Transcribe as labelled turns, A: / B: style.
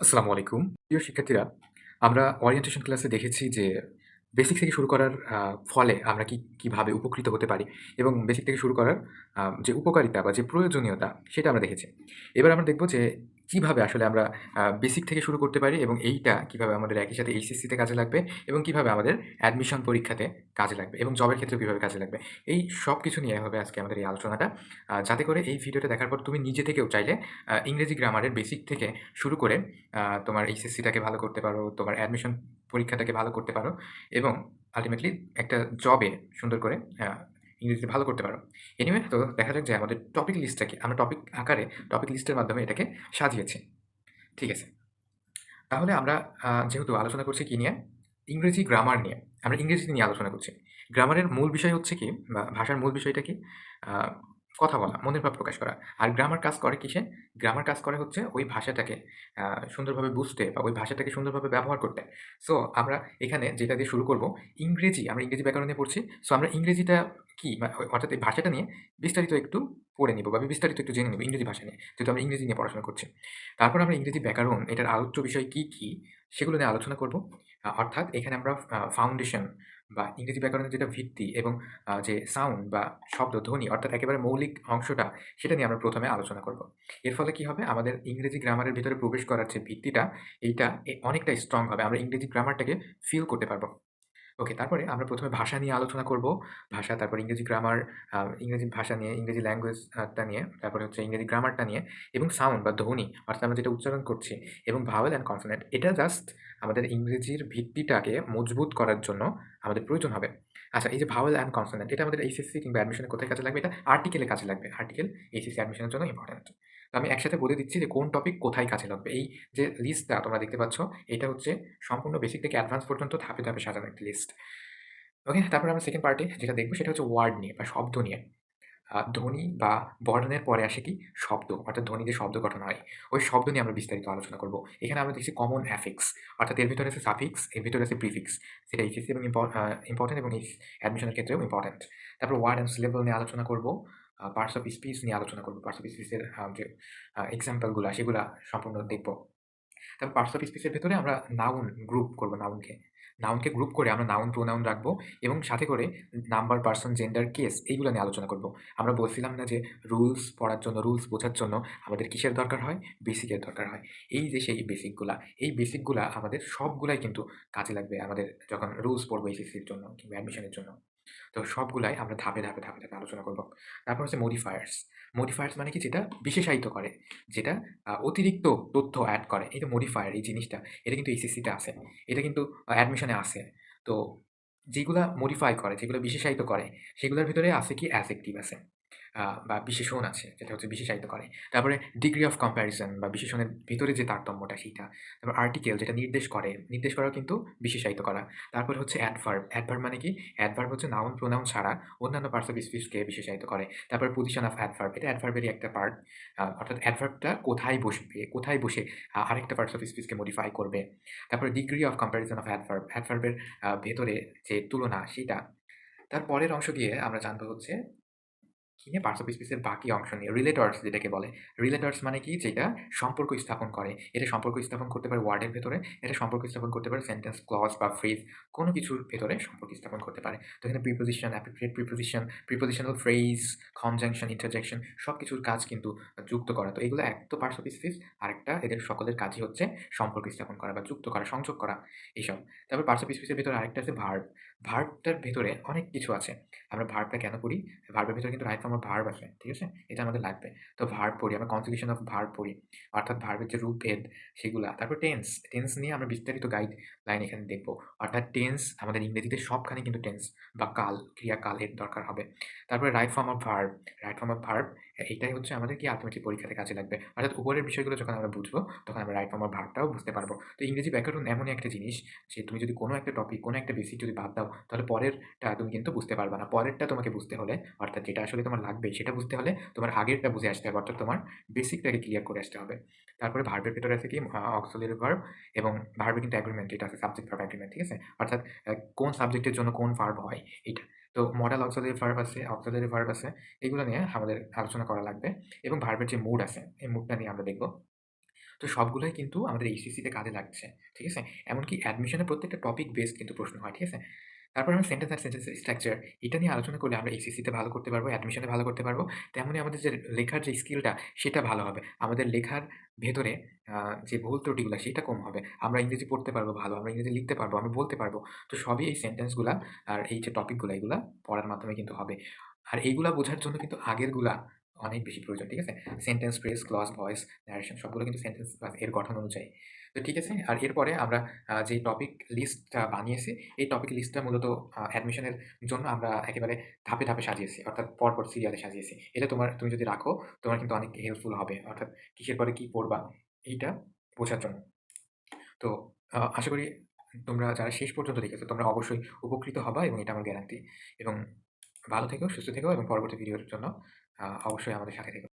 A: আসসালামু আলাইকুম। প্রিয় শিক্ষার্থীরা, আমরা ওরিয়েন্টেশন ক্লাসে দেখেছি যে বেসিক থেকে শুরু করার ফলে আমরা কিভাবে উপকৃত হতে পারি এবং বেসিক থেকে শুরু করার যে উপকারিতা বা যে প্রয়োজনীয়তা সেটা আমরা দেখেছি। এবার আমরা দেখব যে কিভাবে আসলে আমরা বেসিক থেকে শুরু করতে পারি এবং এইটা কিভাবে আমাদের একই সাথে এইচএসসিতে কাজে লাগবে এবং কিভাবে আমাদের অ্যাডমিশন পরীক্ষাতে কাজে লাগবে এবং জবের ক্ষেত্রেও কিভাবে কাজে লাগবে। এই সবকিছু নিয়ে হবে আজকে আমাদের এই আলোচনাটা। যাতে করে এই ভিডিওটা দেখার পর তুমি নিজে থেকেও চাইলে ইংরেজি গ্রামারের বেসিক থেকে শুরু করে তোমার এইচএসসিটাকে ভালো করতে পারো, তোমার অ্যাডমিশন পরীক্ষাটাকে ভালো করতে পারো এবং আল্টিমেটলি একটা জবে সুন্দর করে আ ইংরেজিতে ভালো করতে পারো। এনিওয়ে তো দেখা যাক যে আমাদের টপিক লিস্টটা কি? আমরা টপিক আকারে টপিক লিস্টের মাধ্যমে এটাকে সাজিয়েছি। ঠিক আছে। তাহলে আমরা যেহেতু আলোচনা করছি কি নিয়ে? ইংরেজি গ্রামার নিয়ে। আমরা ইংরেজি নিয়ে আলোচনা করছি। গ্রামারের মূল বিষয় হচ্ছে কি বা ভাষার মূল বিষয়টা কি? আ কথা বলা, মনের ভাব প্রকাশ করা। আর গ্রামার কাজ করে কিসে? গ্রামার কাজ করে হচ্ছে ওই ভাষাটাকে আ সুন্দরভাবে বুঝতে বা ওই ভাষাটাকে সুন্দরভাবে ব্যবহার করতে। সো আমরা এখানে যেটা দিয়ে শুরু করব, আমরা ইংরেজি ব্যাকরণ নিয়ে পড়ছি। সো আমরা ইংরেজিটা কি? অর্থাৎ এই ভাষাটা নিয়ে বিস্তারিত একটু পড়ে নিব বা বিস্তারিত একটু জেনে নিব ইংরেজি ভাষা নিয়ে। যেহেতু আমরা ইংরেজি নিয়ে পড়াশোনা করছি। তারপর আমরা ইংরেজি ব্যাকরণ, এটার আলোচ্য বিষয় কি, সেগুলো নিয়ে আলোচনা করব। অর্থাৎ এখানে আমরা ফাউন্ডেশন বা ইংরেজি ব্যাকরণের যেটা ভিত্তি এবং যে সাউন্ড বা শব্দ, ধ্বনি অর্থাৎ একেবারে মৌলিক অংশটা, সেটা নিয়ে আমরা ১ম এ আলোচনা করব। এর ফলে কি হবে? আমাদের ইংরেজি গ্রামারের ভিতরে প্রবেশ করার যে ভিত্তিটা, এইটা অনেকটা স্ট্রং হবে। আমরা ইংরেজি গ্রামারটাকে ফিল করতে পারব। ওকে, তারপরে আমরা ১ম এ ভাষা নিয়ে আলোচনা করব। ভাষা, তারপর ইংরেজি গ্রামার, ইংরেজি ভাষা নিয়ে, ইংরেজি ল্যাঙ্গুয়েজ টা নিয়ে, তারপরে হচ্ছে ইংরেজি গ্রামারটা নিয়ে এবং সাউন্ড বা ধ্বনি অর্থাৎ আমরা যেটা উচ্চারণ করছি এবং ভাওয়েল অ্যান্ড কনসোনেন্ট, এটা জাস্ট আমাদের ইংরেজির ভিত্তিটাকে মজবুত করার জন্য আমাদের প্রয়োজন হবে। আচ্ছা, এই যে ভাওয়েল অ্যান্ড কনসোনেন্ট, এটা আমাদের এইচএসসি কিংবা অ্যাডমিশনে কোথায় কাজে লাগবে? এটা আর্টিকেলে কাজে লাগবে। আর্টিকেল এইচএসসি অ্যাডমিশনের জন্য ইম্পোর্টেন্ট। তো আমি একসাথে বলে দিচ্ছি যে কোন টপিক কোথায় কাজে লাগবে। এই যে লিস্টটা তোমরা দেখতে পাচ্ছ, এটা হচ্ছে সম্পূর্ণ বেসিক থেকে অ্যাডভান্স পর্যন্ত ধাপে, ধাপে সাজানো একটি লিস্ট। ওকে, তারপরে আমরা সেকেন্ড পার্টে যেটা দেখব সেটা হচ্ছে ওয়ার্ড নিয়ে বা শব্দ নিয়ে। ধ্বনি বা বর্ণের পরে আসে কি? শব্দ। অর্থাৎ ধ্বনি দিয়ে শব্দ গঠন হয়। ওই শব্দ নিয়ে আমরা বিস্তারিত আলোচনা করব। এখানে আমরা দেখছি কমন অ্যাফিক্স, অর্থাৎ এর ভিতরে আছে সাফিক্স, এর ভিতরে আছে প্রিফিক্স। যেটা এইচএসসি এবং ইম্পোর্টেন্ট এবং অ্যাডমিশনের ক্ষেত্রেও ইম্পোর্টেন্ট। তারপর ওয়ার্ড অ্যান্ড সিলেবল নিয়ে আলোচনা করব। পার্টস অফ স্পিচ নিয়ে আলোচনা করব। পার্টস অফ স্পিচের যে এক্সাম্পল গুলা সেগুলা সম্পূর্ণ দেখব। তারপর পার্টস অফ স্পিচের ভেতরে আমরা নাউন গ্রুপ করব নাউনকে। নাউনকে গ্রুপ করে আমরা নাউন, প্রোনাউন রাখবো এবং সাথে করে নাম্বার, পারসন, জেন্ডার, কেস এইগুলো নিয়ে আলোচনা করব। আমরা বলছিলাম না যে রুলস পড়ার জন্য, রুলস বোঝার জন্য আমাদের কিসের দরকার হয়? বেসিকের দরকার হয়। এই যে সেই বেসিকগুলা, এই বেসিকগুলা আমাদের সবগুলাই কিন্তু কাজে লাগবে আমাদের যখন রুলস পড়বো এইচএসসির জন্য কিংবা অ্যাডমিশনের জন্য। তো সবগুলাই আমরা ধাপে, ধাপে, ধাপে, ধাপে আলোচনা করব। তারপর হচ্ছে মডিফায়ার্স। মডিফায়ার্স মানে কি? যেটা বিশেষায়িত করে, যেটা অতিরিক্ত তথ্য এড করে। এই যে মডিফায়ার এই জিনিসটা, এটা কিন্তু এইচএসসি তে আছে। এটা কিন্তু অ্যাডমিশনে আছে। তো যেগুলা মডিফাই করে, যেগুলো বিশেষায়িত করে, সেগুলোর ভিতরে আছে কি? অ্যাডজেক্টিভ আছে। বা বিশেষণ আছে, যেটা হচ্ছে বিশেষায়িত করে। তারপরে ডিগ্রি অফ কম্প্যারিজন বা বিশেষণের ভিতরে যে তারতম্যটা সেইটা। তারপর আর্টিকেল যেটা নির্দেশ করে, নির্দেশ করাও কিন্তু বিশেষায়িত করা। তারপরে হচ্ছে অ্যাডভার্ব। অ্যাডভার্ব মানে কি? অ্যাডভার্ব হচ্ছে নাউন, প্রোনাউন ছাড়া অন্যান্য পার্টস অফ স্পিচকে বিশেষায়িত করে। তারপরে পজিশন অফ অ্যাডভার্ব, এটা অ্যাডভার্বেরই একটা পার্ট। অর্থাৎ অ্যাডভার্বটা কোথায় বসবে, কোথায় বসে আরেকটা পার্টস অফ স্পিচকে মডিফাই করবে। তারপরে degree of comparison of adverb, অ্যাডভার্বের ভেতরে যে তুলনা সেটা। তার পরের অংশ গিয়ে আমরা জানবো হচ্ছে কি নিয়ে? পার্টস অফ স্পিচের বাকি অংশ নিয়ে। রিলেটরস যেটাকে বলে। রিলেটরস মানে কি? যেটা সম্পর্ক স্থাপন করে। এটা সম্পর্ক স্থাপন করতে পারে ওয়ার্ডের ভেতরে, এটা সম্পর্ক স্থাপন করতে পারে সেন্টেন্স, ক্লজ বা ফ্রেজ, কোনো কিছুর ভেতরে সম্পর্ক স্থাপন করতে পারে। তো এখানে preposition, appropriate preposition, prepositional phrase, conjunction, interjection সবকিছুর কাজ কিন্তু যুক্ত করা। তো এগুলো এক তো পার্টস অফ স্পিচ, আরেকটা এদের সকলের কাজই হচ্ছে সম্পর্ক স্থাপন করা বা যুক্ত করা, সংযোগ করা এইসব। তারপর পার্টস অফ স্পিচের ভেতরে আরেকটা আছে ভার্ব। ভার্বটার ভেতরে অনেক কিছু আছে। আমরা ভার্বটা কেন পড়ি? ভার্বের ভেতরে কিন্তু রাইট ফর্ম অফ ভার্ব আছে। ঠিক আছে? এটা আমাদের লাগবে। তো ভার্ব পড়ি, আমরা কনজুগেশন অফ ভার্ব পড়ি। অর্থাৎ ভার্বের যে রূপভেদ সেগুলা। তারপর টেন্স, টেন্স নিয়ে আমরা বিস্তারিত গাইডলাইন এখানে দেখব। অর্থাৎ টেন্স আমাদের ইংরেজিতে সবখানে কিন্তু টেন্স বা কাল, ক্রিয়াকাল এর দরকার হবে। তারপরে right form of verb, right form of verb এটাই হচ্ছে আমাদের কি আল্টিমেটলি পরীক্ষাতে কাজে লাগবে। অর্থাৎ উপরের বিষয়গুলো যখন আমরা বুঝবো তখন আমরা রাইট ফর্ম অফ ভার্বটাও বুঝতে পারবো। তো ইংরেজি ব্যাকরণ এমনই একটা জিনিস যে তুমি যদি কোনো একটা টপিক, কোনো একটা বেসিক যদি বাদ দাও তাহলে পরেরটা তুমি কিন্তু বুঝতে পারবা না। পরেরটা তোমাকে বুঝতে হলে অর্থাৎ যেটা আসলে তোমার লাগবে সেটা বুঝতে হলে তোমার আগেরটা বুঝে আসতে হবে। অর্থাৎ তোমার বেসিকটাকে ক্লিয়ার করে আসতে হবে। তারপরে ভার্বের ভেতরে আছে কি? অক্সিলিয়ারি ভার্ব এবং ভার্বে কিন্তু এগ্রিমেন্ট, এটা আছে সাবজেক্ট ভার্ব এগ্রিমেন্ট। ঠিক আছে? অর্থাৎ কোন সাবজেক্টের জন্য কোন ভার্ব হয় এইটা। তো মডাল অক্সিলিয়ারি ভার্ব আছে, অক্সিলিয়ারি ভার্ব আছে। এগুলো নিয়ে আমাদের আলোচনা করা লাগবে এবং ভার্বের যে মুড আছে, এই মুডটা নিয়ে আমরা দেখব। তো সবগুলাই কিন্তু আমাদের এইচএসসিতে কাজে লাগছে। ঠিক আছে? এমনকি অ্যাডমিশনের প্রত্যেকটা টপিক বেসড কিন্তু প্রশ্ন হয়। ঠিক আছে? তারপর আমরা সেন্টেন্স আর সেন্টেন্সের স্ট্রাকচার এটা নিয়ে আলোচনা করলে আমরা এইচএসসিতে ভালো করতে পারবো, অ্যাডমিশনে ভালো করতে পারবো। তেমনি আমাদের যে লেখার যে স্কিলটা সেটা ভালো হবে। আমাদের লেখার ভেতরে আ যে ভুল ত্রুটিগুলা সেটা কম হবে। আমরা ইংরেজি পড়তে পারবো ভালো, আমরা ইংরেজি লিখতে পারবো, আমরা বলতে পারবো। তো সবই এই সেন্টেন্সগুলা আর এই যে টপিকগুলা এগুলা পড়ার মাধ্যমে কিন্তু হবে। আর এইগুলা বোঝার জন্য কিন্তু আগেরগুলা অনেক বেশি প্রয়োজন। ঠিক আছে? Sentence, phrase, clause, voice, narration সবগুলো কিন্তু সেন্টেন্স এর গঠন অনুযায়ী। তো ঠিক আছে? আর এরপরে আমরা যে টপিক লিস্টটা বানিয়েছি, এই টপিক লিস্টটা মূলত অ্যাডমিশনের জন্য আমরা একেবারে ধাপে, ধাপে সাজিয়েছি। অর্থাৎ পরপর সিরিয়ালে সাজিয়েছি। এটা তুমি যদি রাখো, তোমার কিন্তু অনেক হেল্পফুল হবে। অর্থাৎ কিসের পরে কি পড়বা, এইটা বোঝার জন্য। তো আশা করি তোমরা যারা শেষ পর্যন্ত দেখেছো, তোমরা অবশ্যই উপকৃত হবা এবং এটা আমার গ্যারান্টি। এবং ভালো থেকো, সুস্থ থেকো এবং পরবর্তী ভিডিওর জন্য অবশ্যই আমাদের সাথে থেকো।